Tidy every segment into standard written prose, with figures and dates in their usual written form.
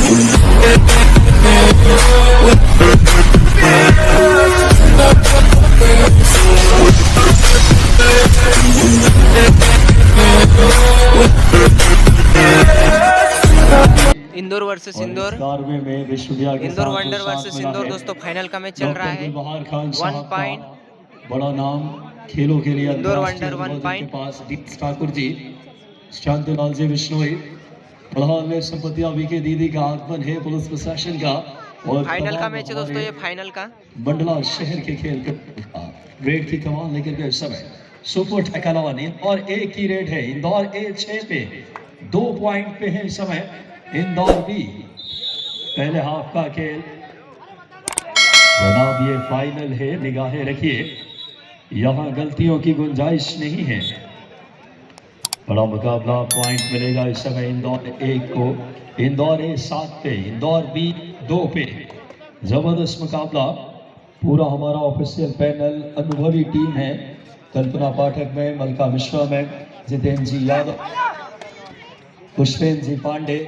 Indore versus Indore, Indore wonder versus Indore दोस्तों final का match चल रहा है। 1 पॉइंट बड़ा नाम खेलों के लिए इंदौर वंडर 1 के पॉइंट। पास दीप्त ठाकुर जी, शांतिलाल जी बिश्नोई, फिलहाल में संपत्तिया के दीदी का आगमन है पुलिस प्रशासन का। और फाइनल का मैच है दोस्तों, ये फाइनल का मंडला शहर के खेल रेड की कमान लेकर के इस समय सुपर टैकल ऑन और एक की रेड है। इंदौर ए 6 पे 2 पॉइंट पे है इस समय। इंदौर भी पहले हाफ का खेल जनाब, ये फाइनल है, निगाहें रखिए, यहाँ गलतियों की गुंजाइश नहीं है। बड़ा मुकाबला, पॉइंट मिलेगा इस समय इंदौर 1 को, इंदौर ए 7 पे, इंदौर बी 2 पे। जबरदस्त मुकाबला। पूरा हमारा ऑफिशियल पैनल अनुभवी टीम है। कल्पना पाठक में, मलका मिश्रा में, जितेंद्र जी यादव, पुष्पेंद्र जी पांडे,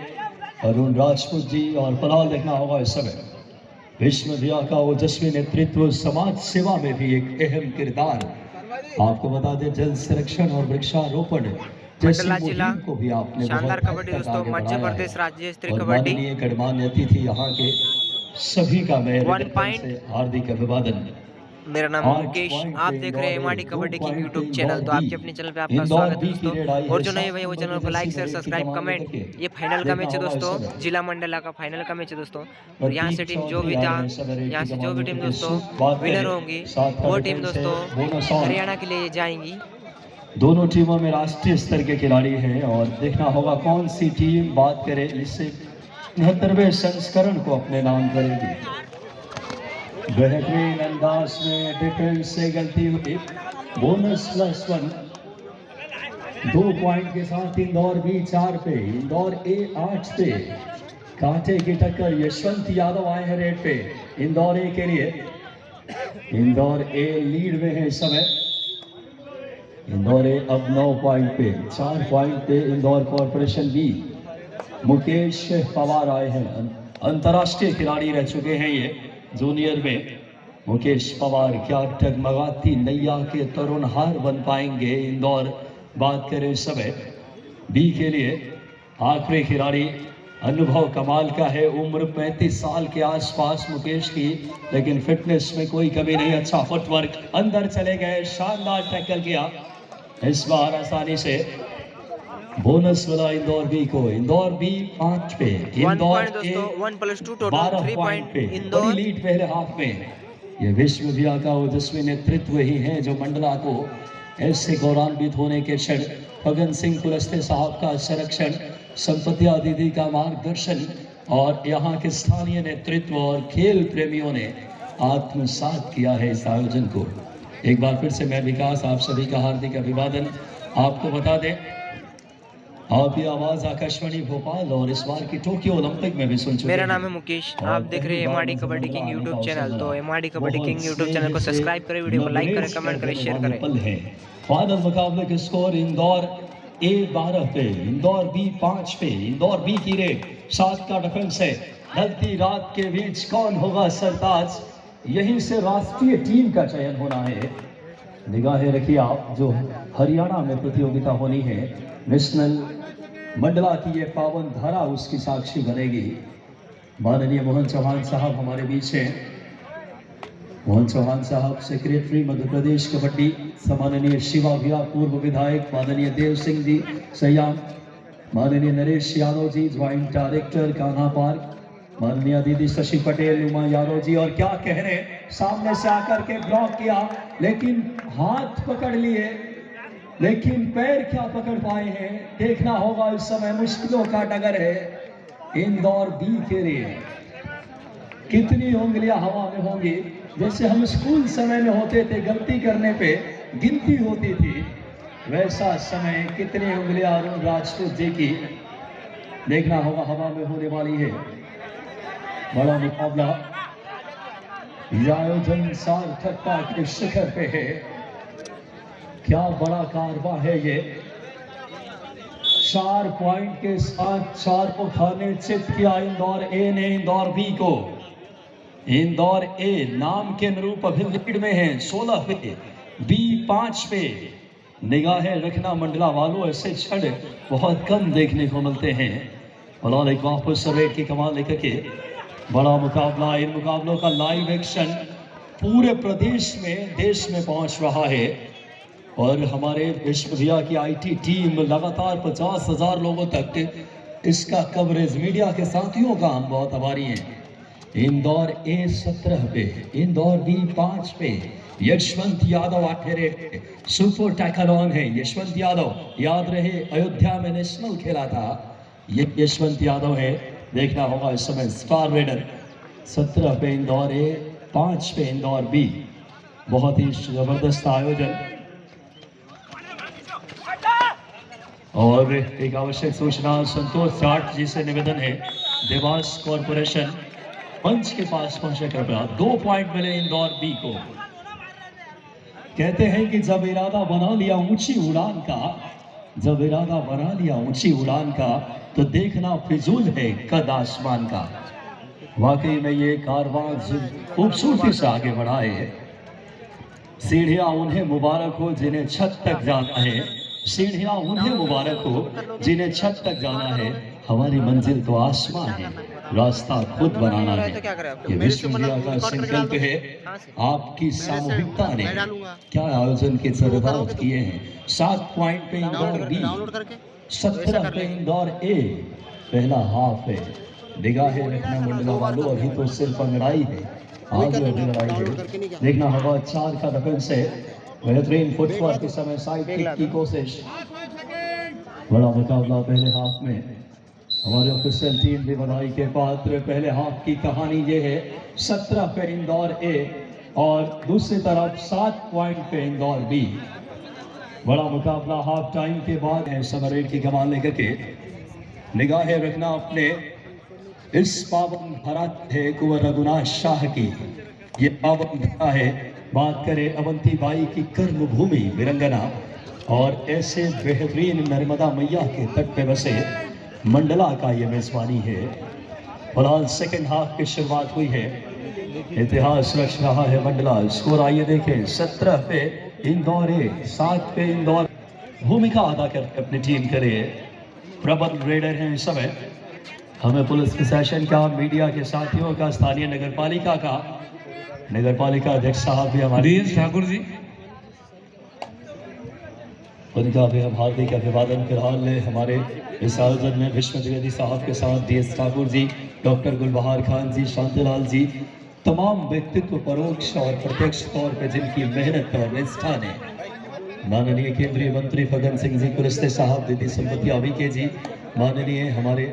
अरुण राजपूत जी, और फिलहाल देखना होगा इस समय विश्व भैया का ओजस्वी नेतृत्व, समाज सेवा में भी एक अहम किरदार। आपको बता दें जल संरक्षण और वृक्षारोपण मंडला जिला को भी आपने शानदार कबड्डी दोस्तों, मध्य प्रदेश राज्य स्तरीय कबड्डी। माननीय गणमान्य अतिथि यहाँ के सभी का मैं से हार्दिक अभिवादन। मेरा नाम मुकेश, आप देख रहे हैं MRD kabaddi king YouTube channel. तो आपके अपने चैनल पे आपका स्वागत है दोस्तों, और जो नए भाई वो चैनल को लाइक शेयर सब्सक्राइब कमेंट। ये फाइनल का मैच है दोस्तों, जिला मंडला का फाइनल का मैच है दोस्तों। और यहाँ से टीम जो भी था, यहाँ से जो भी टीम दोस्तों विनर होंगी वो टीम दोस्तों हरियाणा के लिए जाएंगी। दोनों टीमों में राष्ट्रीय स्तर के खिलाड़ी हैं, और देखना होगा कौन सी टीम बात करे इससे 69वें संस्करण को अपने नाम करेगी। बेहतरीन अंदाज में डिफेंस से गलती हुई, बोनस +1। 2 पॉइंट के साथ इंदौर बी 4 पे, इंदौर ए 8 पे। कांटे की टक्कर, यशवंत यादव आए हैं रेड पे इंदौर ए के लिए। इंदौर ए लीड में है इस समय। इंदौर ए अब 9 पॉइंट पे, 4 पॉइंट पे इंदौर कॉर्पोरेशन बी। मुकेश पवार आए हैं, अंतर्राष्ट्रीय खिलाड़ी रह चुके हैं ये जूनियर में। मुकेश पवार क्या टगमगाती नैया के तरुणहार बन पाएंगे इंदौर। बात करें इस समय बी के लिए, आखिरी खिलाड़ी, अनुभव कमाल का है, उम्र 35 साल के आसपास मुकेश की, लेकिन फिटनेस में कोई कमी नहीं। अच्छा फुटवर्क, अंदर चले गए, शानदार टैकल किया इस बार आसानी से। बोनस मिला इंदौर बी को। इंदौर बी 5 पे, इंदौर 1+2 टोटल 3 पॉइंट पे, इंदौर लीड पहले हाफ में। ये विश्व भैया का ओजस्वी नेतृत्व ही है जो मंडला को ऐसे गौरवान्वित होने के क्षण, फगन सिंह कुलस्ते साहब का संरक्षण, संपत्तिया दीदी का मार्गदर्शन, और यहाँ के स्थानीय नेतृत्व और खेल प्रेमियों ने आत्मसात किया है इस आयोजन को। एक बार फिर से मैं विकास, आप सभी का हार्दिक अभिवादन। आपको बता दें आप ये आवाज आकाशवाणी भोपाल और इस बार की टोक्यो ओलंपिक में भी सुन चुके हैं। मेरा नाम है मुकेश, आप देख रहे हैं MRD kabaddi king YouTube channel. तो MRD kabaddi king YouTube channel को सब्सक्राइब करें, वीडियो को लाइक करें, कमेंट करें, शेयर करें। फाइनल मुकाबले के स्कोर, इंदौर ए 12 पे, इंदौर बी 5 पे। इंदौर बी की रेड 7 का डिफेंस है। ढलती रात के बीच कौन होगा सरताज, यहीं से राष्ट्रीय टीम का चयन होना है। निगाहें रखिए आप, जो हरियाणा में प्रतियोगिता होनी है, नेशनल मंडला की ये पावन धारा उसकी साक्षी बनेगी। माननीय मोहन चौहान साहब हमारे बीच हैं। मोहन चौहान साहब सेक्रेटरी मध्य प्रदेश कबड्डी, माननीय शिवा भैया पूर्व विधायक, माननीय देव सिंह जी सयाम, माननीय Naresh Yadav ji joint director Kanha park, माननीय दीदी शशि पटेल, उमा यादव जी। और क्या कह रहे, सामने से आकर के ब्लॉक किया, लेकिन हाथ पकड़ लिए, लेकिन पैर क्या पकड़ पाए हैं देखना होगा इस समय। मुश्किलों का डगर है इंदौर बी के लिए। कितनी उंगलियां हवा में होंगी, जैसे हम स्कूल समय में होते थे, गलती करने पे गिनती होती थी, वैसा समय कितनी उंगलियां अरुण राजपूत जी की देखना होगा हवा में होने वाली है। बड़ा मुकाबला, आयोजन सार्थकता के शिखर पे है। क्या बड़ा कारवा है ये। 4 पॉइंट के साथ 4 को खाने चित किया इंदौर ए ने इंदौर बी को। इंदौर ए नाम के अनुरूप अभी लीड में है 16 पे, बी 5 पे। निगाहें रखना मंडला वालों, ऐसे क्षण बहुत कम देखने को मिलते हैं। फिलहाल एक वापस रेड की कमाल लेकर के बड़ा मुकाबला, इन मुकाबलों का लाइव एक्शन पूरे प्रदेश में, देश में पहुंच रहा है। और हमारे विश्वविद्या की आईटी टीम लगातार 50,000 लोगों तक इसका कवरेज, मीडिया के साथियों का हम बहुत आभारी हैं। इंदौर ए 17 पे, इंदौर बी 5 पे। यशवंत यादव 8 रेट, सुपर टैकलॉन है यशवंत यादव। याद रहे अयोध्या में नेशनल खेला था, ये यशवंत यादव है। देखना होगा इस समय स्टार रेडर। 17 पे इंदौर ए, 5 पे इंदौर बी। बहुत ही जबरदस्त आयोजन। और एक आवश्यक सूचना संतोष जाट जी से निवेदन है, देवास कॉरपोरेशन मंच के पास पहुंचे कृपया। 2 पॉइंट मिले इंदौर बी को। कहते हैं कि जब इरादा बना लिया ऊंची उड़ान का, जब इरादा बना लिया ऊंची उड़ान का, तो देखना फिजूल है कद आसमान का। वाकई में ये कारवां खूबसूरती से आगे बढ़ा है। सीढ़ियां उन्हें मुबारक हो जिन्हें छत तक जाना है, सीढ़ियां उन्हें मुबारक हो जिन्हें छत तक जाना है। हमारी मंजिल तो आसमान है, रास्ता खुद बनाना है। ये विश्वविद्या का संकल्प है। आपकी सामूहिकता ने क्या आयोजन के सरदार किए हैं। 7 पॉइंट पे इंदौर बी, 17 पे इंदौर ए। पहला हाफ है। निगाहें रखना मंडला वालों, अभी तो सिर्फ अंगड़ाई है, आगे अभी लड़ाई है। देखना होगा 4 का डिफेंस है। बेहतरीन फुटवर्क के समय साइड किक की कोशिश। बड़ा मुकाबला पहले हाफ में। हमारे ऑफिशियल टीम भी बधाई के पात्र। पहले हाफ की कहानी ये है, 17 पे इंदौर ए और दूसरी तरफ 7 पॉइंट पे इंदौर बी। बड़ा मुकाबला हाफ टाइम के बाद है। समरेट की कमान लेकर के निगाहें रखना अपने इस पावन भारत है कुंवर रघुनाथ शाह की। ये पावन धरा है। बात करें अवंती बाई की कर्म भूमि वीरंगना, और ऐसे बेहतरीन नर्मदा मैया के तट पे बसे मंडला का ये मेजबानी है। फिलहाल सेकेंड हाफ की शुरुआत हुई है। इतिहास रच रहा है मंडला। स्कोर आइए देखें, 17 पे इंदौर ए, 7 पे इंदौर। भूमिका अदा करके अपनी टीम करे प्रबल रेडर हैं इस समय। हमें पुलिस प्रशासन का, मीडिया के साथियों का, स्थानीय नगरपालिका का, नगरपालिका अध्यक्ष साहब भी हमारे ठाकुर जी, उनका भी हम हार्दिक अभिवादन। फिलहाल हमारे इस आयोजन में भीष्म द्विवेदी साहब के साथ DS ठाकुर जी, डॉक्टर गुलबहार खान जी, शांतिलाल जी, तमाम व्यक्तित्व परोक्ष और प्रत्यक्ष तौर पर जिनकी मेहनत और निष्ठा ने, माननीय केंद्रीय मंत्री फग्गन सिंह जी कुलस्ते साहब, दीदी संपत्ति अविके जी, माननीय हमारे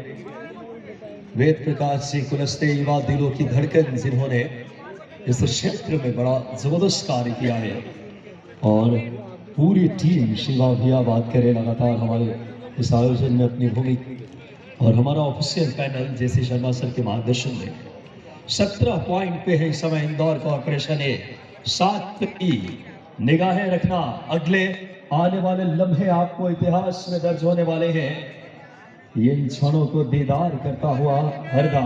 वेद प्रकाश जी कुलस्ते, युवा दिलों की धड़कन, जिन्होंने इस क्षेत्र में बड़ा जबरदस्त कार्य किया है। और पूरी टीम, शिवा भैया बात करें, लगातार हमारे इस आयोजन में अपनी भूमिका, और हमारा ऑफिशियल पैनल जैसे शर्मा सर के मार्गदर्शन में 17 पॉइंट पे है इस समय इंदौर कॉर्पोरेशन है। 7 पे निगाहें रखना, अगले आने वाले लम्हे आपको इतिहास में दर्ज होने वाले हैं। ये इन क्षणों को दीदार करता हुआ हरदा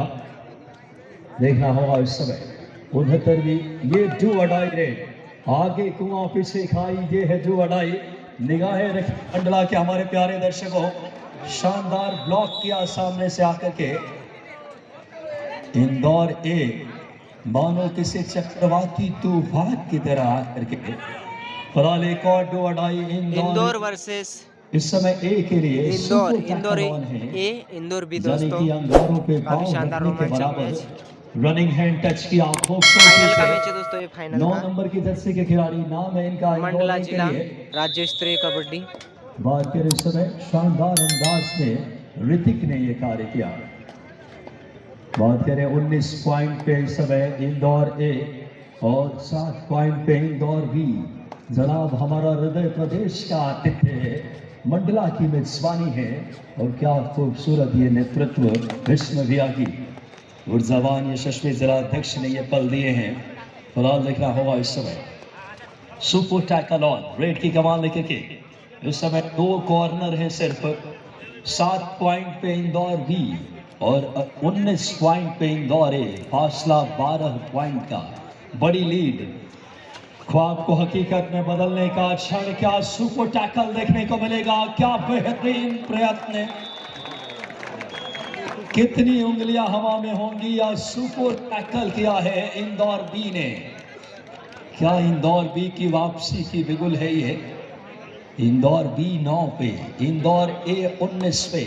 देखना होगा इस समय। 69वीं ये डू अडाई रेड, आगे कुआं पीछे खाई, ये है डू अडाई। निगाहें रख मंडला के हमारे प्यारे दर्शकों, शानदार ब्लॉक किया सामने से आकर के इंदौर ए, मानो किसी चक्रवाती तूफान की तरह आकर के। फिलहाल एक और डू अडाई इंदौर वर्सेस इस समय ए के लिए इंदौर ए, इंदौर बी दोस्तों, काफी शानदार रोमांचक मैच। रनिंग हैंड टच किया, फाइनल का मैच है दोस्तों, ये फाइनल 9 का। नंबर की जर्सी के खिलाड़ी, नाम है इनका मंडला जिला राज्य स्तरीय कबड्डी। बात करें इस समय शानदार अंदाज में ऋतिक ने ये कार्य किया। बात करें 19 पॉइंट पे इस समय इंदौर ए और 7 पॉइंट पे इंदौर बी। जनाब हमारा हृदय प्रदेश का आतिथ्य है, मंडला की मेजबानी है, और क्या खूबसूरत ये नेतृत्व भीष्म भैया की ऊर्जावान यशस्वी जिलाध्यक्ष ने ये पल दिए हैं। फिलहाल देखना होगा इस समय सुपर टैकल ऑन, रेड की कमान लेकर के इस समय 2 कॉर्नर है सिर्फ। 7 पॉइंट पे इंदौर बी और 19 पॉइंट पे इंदौर ए। फासला 12 पॉइंट का, बड़ी लीड। ख्वाब को हकीकत में बदलने का क्षण, क्या सुपर टैकल देखने को मिलेगा, क्या बेहतरीन प्रयत्न, कितनी उंगलियां हवा में होंगी, या सुपर टैकल किया है इंदौर बी ने। क्या इंदौर बी की वापसी की बिगुल है ये? इंदौर बी 9 पे, इंदौर ए 19 पे।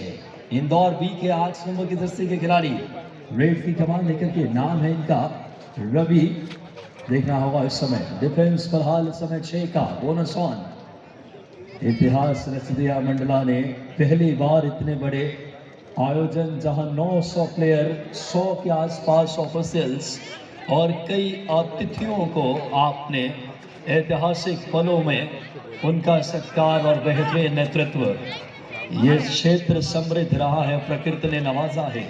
इंदौर बी के 8 नंबर की दस्ती के खिलाड़ी रेड की कमान लेकर के, नाम है इनका रवि। देखना होगा इस समय डिफेंस पर हाल इस समय 6 का बोनस ऑन। इतिहास रच दिया मंडला ने, पहली बार इतने बड़े आयोजन जहां 900 प्लेयर, 100 के आसपास ऑफिशियल्स और कई अतिथियों को आपने ऐतिहासिक पलों में उनका सत्कार और बेहतरीन नेतृत्व। ये क्षेत्र समृद्ध रहा है, प्रकृति ने नवाजा है।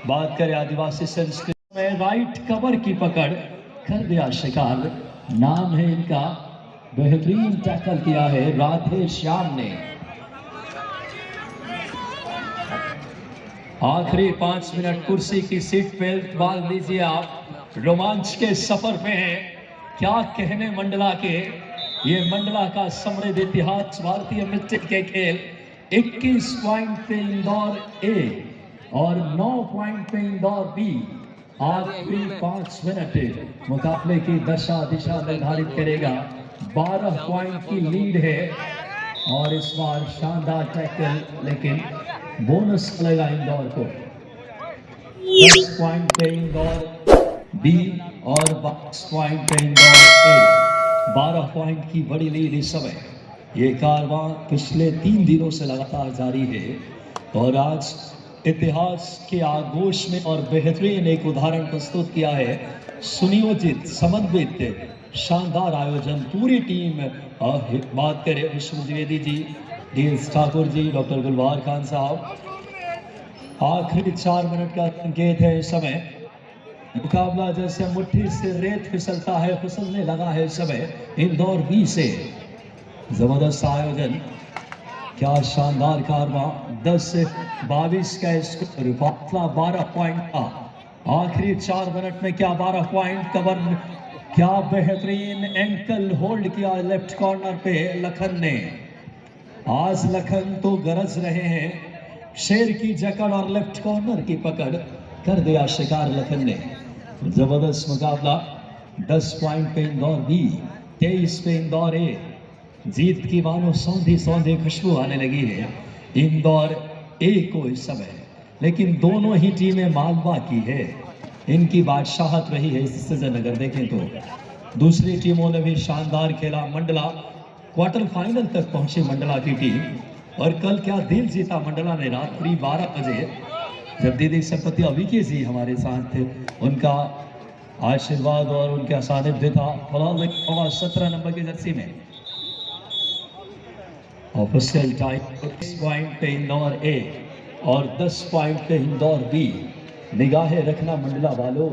बात करें आदिवासी संस्कृति में, राइट कवर की पकड़ कर दिया शिकार, नाम है इनका, बेहतरीन टैकल किया है राधे श्याम ने। आखिरी 5 मिनट कुर्सी की सीट पे बांध लीजिए आप, रोमांच के सफर पे हैं। क्या कहने मंडला के, ये मंडला का समृद्ध इतिहास, भारतीय मिट्टी के खेल। 21 पॉइंट पे इंदौर ए और 9 पॉइंट पे इंदौर बी। आखिरी 5 मिनट मुकाबले की दशा दिशा निर्धारित करेगा। 12 पॉइंट की लीड है और इस बार शानदार टैकल, लेकिन बोनस मिलेगा इंदौर को। 10 पॉइंट पे इंदौर बी और 22 पॉइंट पे इंदौर ए। 12 पॉइंट की बड़ी लीड इस समय। ये कारवां पिछले 3 दिनों से लगातार जारी है और आज इतिहास के आगोश में और बेहतरीन एक उदाहरण प्रस्तुत किया है। सुनियोजित, समन्वित, शानदार आयोजन, पूरी टीम। बात करें विष्णु द्विवेदी जी, डीएस ठाकुर जी, डॉक्टर गुलबार खान साहब। आखिरी 4 मिनट का संकेत है इस समय। मुकाबला जैसे मुट्ठी से रेत फिसलता है, फिसलने लगा है इस समय। इंदौर बी से जबरदस्त आयोजन, क्या शानदार कारवां। 10 से 22 का स्कोर, फासला 12 पॉइंट का। आखिरी 4 मिनट में क्या 12 पॉइंट कवर, क्या बेहतरीन एंकल होल्ड किया लेफ्ट कॉर्नर पे लखन ने। आज लखन तो गरज रहे हैं, शेर की जकड़ और लेफ्ट कॉर्नर की पकड़ कर दिया शिकार लखन ने। जबरदस्त मुकाबला। 10 पॉइंट पे इंदौर बी, 23 पे इंदौर ए। जीत की मानो सौंधी सौंधी खुशबू आने लगी है इंदौर ए को इस समय, लेकिन दोनों ही टीमें मालवा की है। इनकी बादशाहत रही है इस सीजन। अगर देखें तो दूसरी टीमों ने भी शानदार खेला। मंडला क्वार्टर फाइनल तक पहुंची मंडला की टीम, और कल क्या दिल जीता मंडला ने। रात्रि 12 बजे जब दीदी सरपति अविकी जी हमारे साथ थे, उनका आशीर्वाद और उनका सानिध्य था। 17 नंबर की जर्सी में ऑफिशियल टाइम। 6 पॉइंट पे इंदौर ए और 10 पॉइंट पे इंदौर बी। निगाहें रखना मंडला वालों,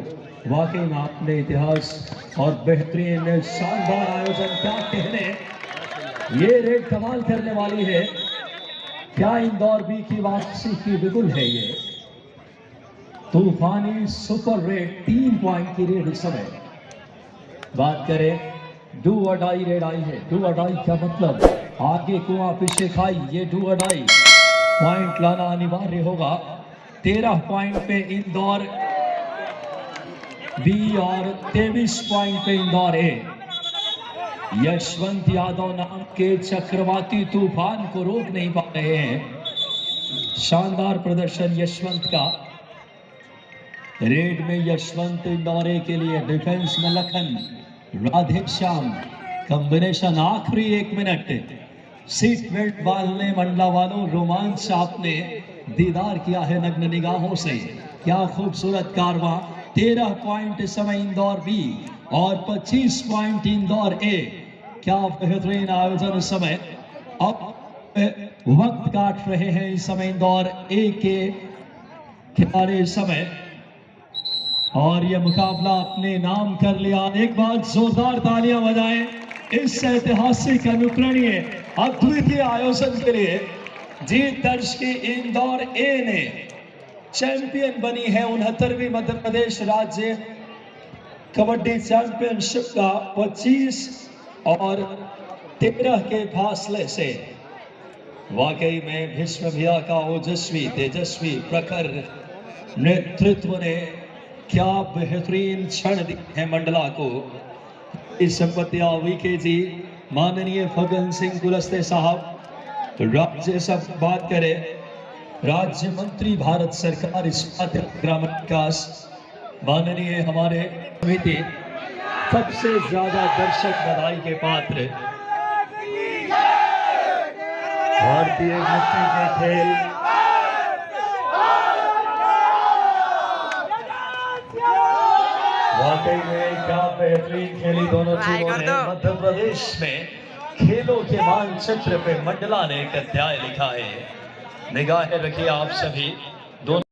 वाकई में आपने इतिहास और बेहतरीन शानदार आयोजन, क्या कहने। ये रेड कमाल करने वाली है। क्या इंदौर बी की वापसी की बिगुल है ये? तूफानी सुपर रेड, 3 पॉइंट की रेड इस समय। बात करें डू और डाई रेड आई है। डू और डाई क्या मतलब? आगे कुआं पीछे खाई, ये डू और डाई। पॉइंट लाना अनिवार्य होगा। 13 पॉइंट पे इंदौर बी और 23 पॉइंट पे इंदौर ए। यशवंत यादव नाम के चक्रवाती तूफान को रोक नहीं पा रहे हैं। शानदार प्रदर्शन यशवंत का। रेड में यशवंत इंदौर के लिए, डिफेंस में लखन, राधे श्याम कॉम्बिनेशन। आखिरी 1 मिनट सीट बेल्ट बांधने मंडला वालों, रोमांच आपने दीदार किया है नग्न निगाहों से। क्या खूबसूरत कारवां। 13 पॉइंट इस समय इंदौर बी और 25 पॉइंट इंदौर ए। क्या बेहतरीन आयोजन इस समय। अब वक्त काट रहे हैं इस समय इंदौर ए के खिलाड़ी इस समय, और यह मुकाबला अपने नाम कर लिया। एक बार जोरदार तालियां बजाएं इस ऐतिहासिक अनुकरणीय अद्वितीय आयोजन के लिए, जीत दर्ज की इंदौर ए ने चैंपियन बनी है 69वीं मध्य प्रदेश राज्य कबड्डी चैंपियनशिप का 25 और 13 के फासले से। वाकई में भीष्म भैया का ओजस्वी तेजस्वी प्रखर नेतृत्व ने क्या बेहतरीन क्षण दिए हैं मंडला को। इस संपत्तिया वीके जी, माननीय फग्गन सिंह कुलस्ते साहब, राज्य सब बात करें, राज्य मंत्री भारत सरकार इस्पात ग्रामीण विकास, माननीय हमारे समिति, सबसे ज्यादा दर्शक बधाई के पात्र भारतीय मुक्ति के खेल वाकई में क्या बेहतरीन खेली दोनों टीमों ने। मध्य प्रदेश में खेलों के मानचित्र पे मंडला ने एक अध्याय लिखा है। निगाहें रखिए आप सभी दोनों